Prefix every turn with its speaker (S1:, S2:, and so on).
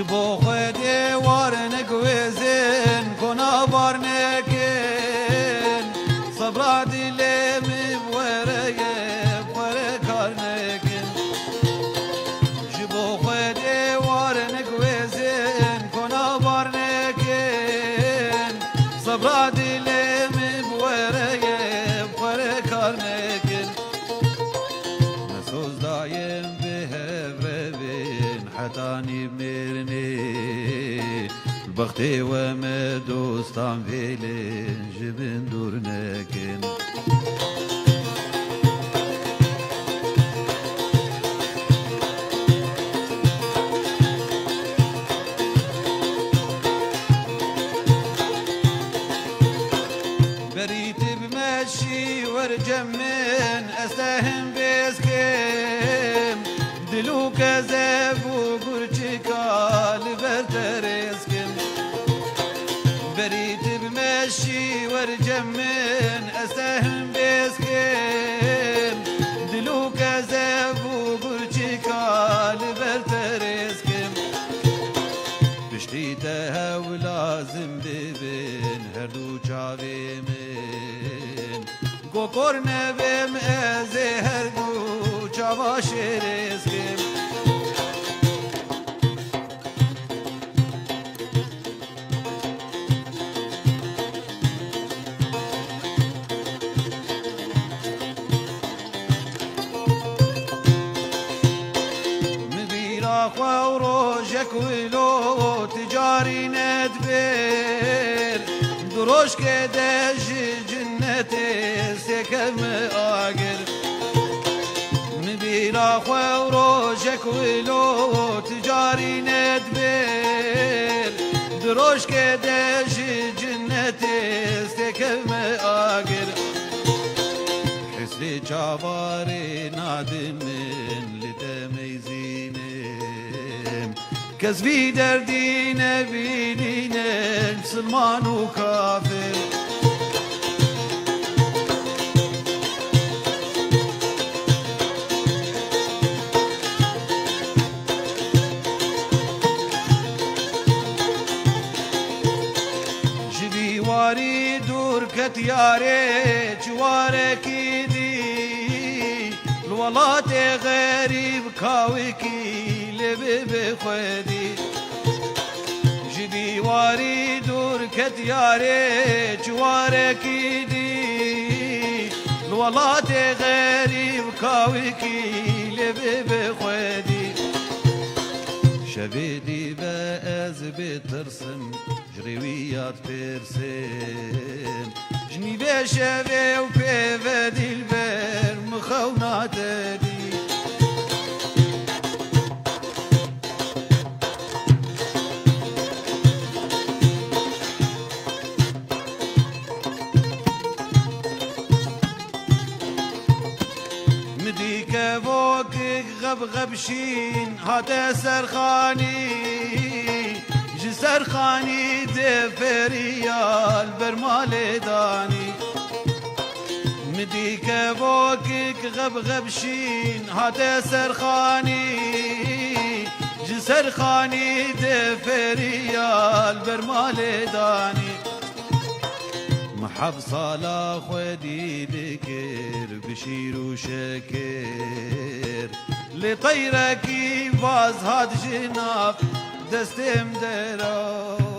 S1: جبو خدي وارنك وزين كنا بارنكين صبر دلي مبوريه بوركارنكين جبو خدي وارنك وزين كنا بارنكين صبر دلي مبوريه بوركارنكين مسوز دايم بهبربين حتاني بمرني البختي ومدوستان فيلين جبن دورنكين بريت بمشي ورجمن استهم بسكيم دلو كذب وقرشكا لبرترسكم بريت بمشي ورجمن استهم بسكيم دلو كذب وقرشكا لبرترسكم بشتيتها ولازم ببن هردو چاوي من گوکورنه بم از هردو چاوا شرسکم مبيرا خورو جكولو تجاري ندبر دروش كدج جنتي سكم آجر مبيرا خورو جكولو تجاري ندبر دروش كدج جنتي سكم آجر حسري جاباري نادم من لتميزينم كذبي دردي نبينين سلمان وكافر جبي واري دور كتياري جواركي دي الولات غريب كاوكي لبب خدي جبي واري دور كتياري جواركي دي الولات غريب كاوكي لبب خدي شبيدي بأز بترسم جريويات بيرسم جني بشبي وبيفدي البر مخونات دي مديك فوقك غبغبشين هاتا سرخاني جسرخاني دفريال برمال داني مديك فوقك غبغبشين هاتا سرخاني جسرخاني دفريال برمال داني محب صلاة خدي ذكر بشير وشكر لطيرك باز هاد جناب دستم درا